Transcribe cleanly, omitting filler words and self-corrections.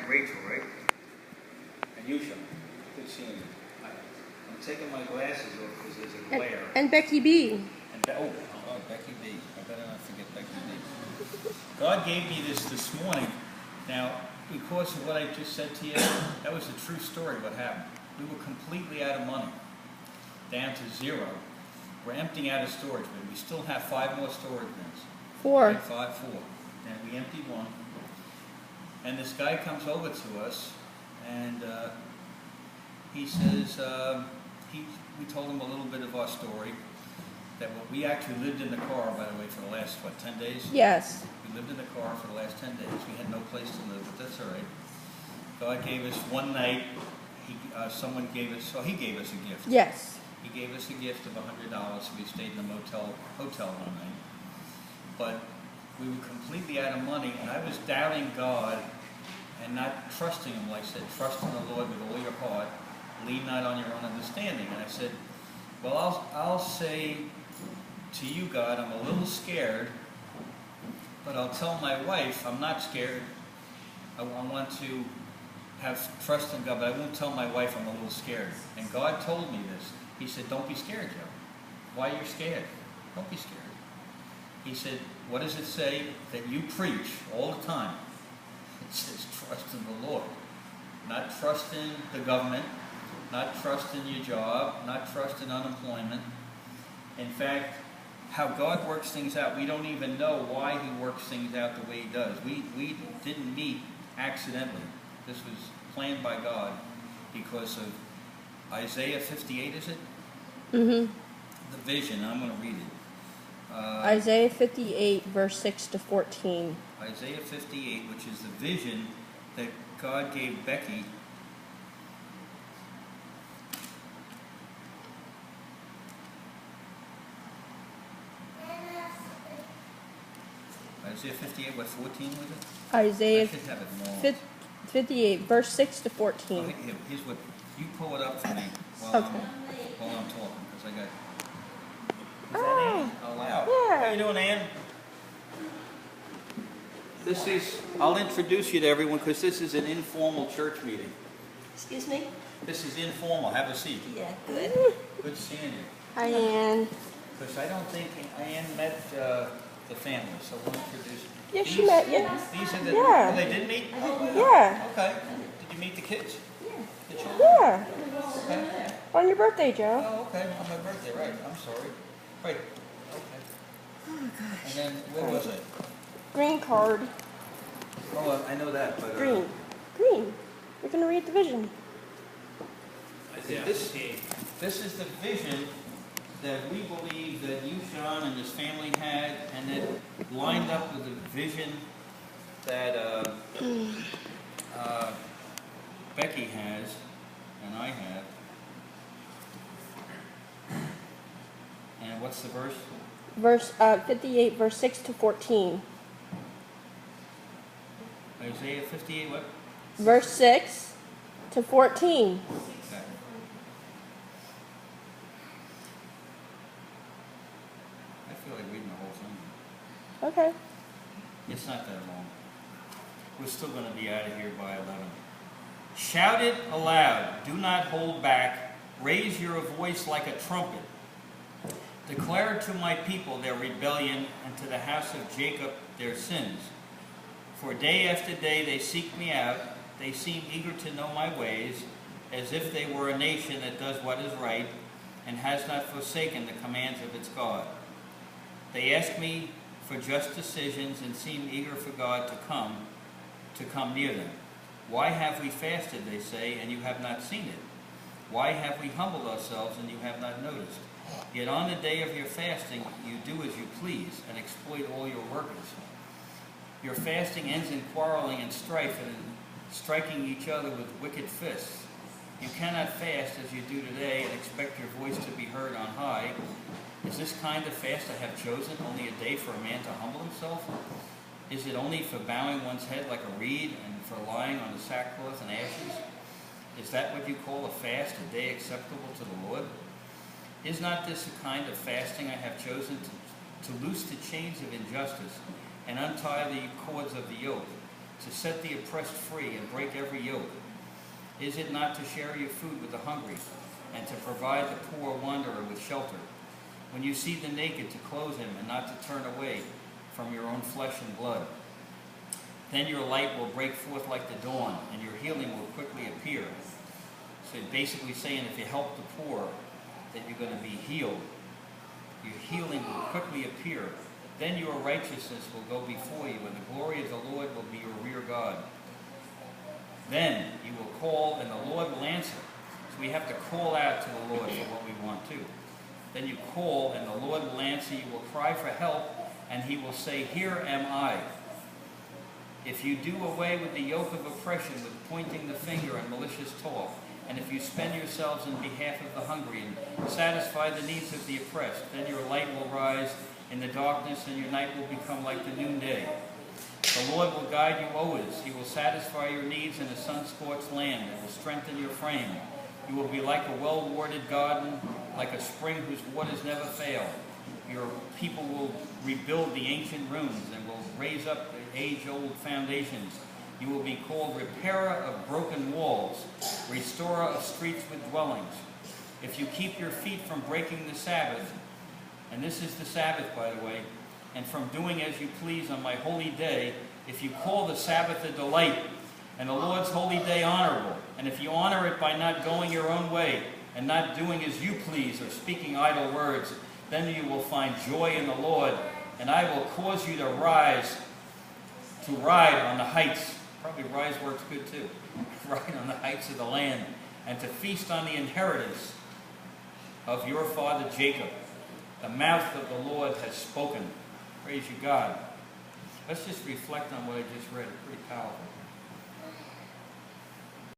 Rachel, right? And you, Sean. Good seeing you. I'm taking my glasses off because there's a glare. And Becky B. And Becky B. I better not forget Becky B. God gave me this morning. Now, because of what I just said to you, that was a true story what happened. We were completely out of money, down to zero. We're emptying out of storage bins. We still have 5 more storage bins. 4. Right, 4. And we emptied one. And this guy comes over to us, and he says, we told him a little bit of our story, that we actually lived in the car, by the way, for the last, 10 days? Yes. We lived in the car for the last 10 days. We had no place to live, but that's all right. God gave us one night, he gave us a gift. Yes. He gave us a gift of $100, so we stayed in the hotel one night. But we were completely out of money, and I was doubting God and not trusting Him. Like I said, trust in the Lord with all your heart, lean not on your own understanding. And I said, well, I'll say to you, God, I'm a little scared, but I'll tell my wife I'm not scared. I want to have trust in God, but I won't tell my wife I'm a little scared. And God told me this. He said, don't be scared, Joe. Why are you scared? Don't be scared. He said, what does it say that you preach all the time? It says trust in the Lord. Not trust in the government, not trust in your job, not trust in unemployment. In fact, how God works things out, we don't even know why He works things out the way He does. We didn't meet accidentally. This was planned by God because of Isaiah 58, is it? Mm-hmm. The vision, I'm going to read it. Isaiah 58, verse 6 to 14. Isaiah 58, which is the vision that God gave Becky. Isaiah 58, what, 14 was it? Isaiah I should have it more. 58, verse 6 to 14. Oh, here's what, you pull it up for me while I'm talking, because I got... Is that Ann? Oh, wow. Yeah. How you doing, Ann? This is, I'll introduce you to everyone, because this is an informal church meeting. Excuse me? This is informal. Have a seat. Yeah, good. Good seeing you. Hi, Ann. Because I don't think Ann met the family, so we'll introduce you. Yeah, she met you. These are the... Yeah. Oh, they did meet? Yeah. Okay. Did you meet the kids? Yeah. The children? Yeah. Okay. On your birthday, Joe. Oh, okay. On my birthday, right. I'm sorry. Right. Okay. Oh, gosh. And then, where was it? Green card. Oh, I know that, but... Green. Green. You're going to read the vision. This is the vision that we believe that you, Sean, and this family had, and that lined up with the vision that Becky has, and I have. And what's the verse? Verse 58, verse 6 to 14. Isaiah 58, what? Verse 6 to 14. Okay. I feel like reading the whole thing. Okay. It's not that long. We're still going to be out of here by 11. Shout it aloud. Do not hold back. Raise your voice like a trumpet. Declare to my people their rebellion, and to the house of Jacob their sins. For day after day they seek me out. They seem eager to know my ways, as if they were a nation that does what is right, and has not forsaken the commands of its God. They ask me for just decisions, and seem eager for God to come near them. Why have we fasted, they say, and you have not seen it? Why have we humbled ourselves, and you have not noticed? Yet on the day of your fasting, you do as you please, and exploit all your workers. Your fasting ends in quarreling and strife, and in striking each other with wicked fists. You cannot fast as you do today, and expect your voice to be heard on high. Is this kind of fast I have chosen, only a day for a man to humble himself? Is it only for bowing one's head like a reed, and for lying on the sackcloth and ashes? Is that what you call a fast, a day acceptable to the Lord? Is not this a kind of fasting I have chosen, to loose the chains of injustice, and untie the cords of the yoke, to set the oppressed free and break every yoke? Is it not to share your food with the hungry, and to provide the poor wanderer with shelter? When you see the naked, to clothe him, and not to turn away from your own flesh and blood? Then your light will break forth like the dawn, and your healing will quickly appear. So basically saying if you help the poor, that you're going to be healed. Your healing will quickly appear. Then your righteousness will go before you, and the glory of the Lord will be your rear guard. Then you will call, and the Lord will answer. So we have to call out to the Lord for what we want to. Then you call, and the Lord will answer. You will cry for help, and he will say, "Here am I." If you do away with the yoke of oppression, with pointing the finger and malicious talk, and if you spend yourselves in behalf of the hungry and satisfy the needs of the oppressed, then your light will rise in the darkness, and your night will become like the noonday. The Lord will guide you always. He will satisfy your needs in a sun-scorched land, and will strengthen your frame. You will be like a well-watered garden, like a spring whose waters never fail. Your people will rebuild the ancient ruins and will raise up the age-old foundations. You will be called repairer of broken walls, restorer of streets with dwellings. If you keep your feet from breaking the Sabbath, and this is the Sabbath, by the way, and from doing as you please on my holy day, if you call the Sabbath a delight, and the Lord's holy day honorable, and if you honor it by not going your own way, and not doing as you please or speaking idle words, then you will find joy in the Lord, and I will cause you to ride on the heights. Probably rise works good too. Ride on the heights of the land, and to feast on the inheritance of your father Jacob. The mouth of the Lord has spoken. Praise you, God. Let's just reflect on what I just read. It's pretty powerful.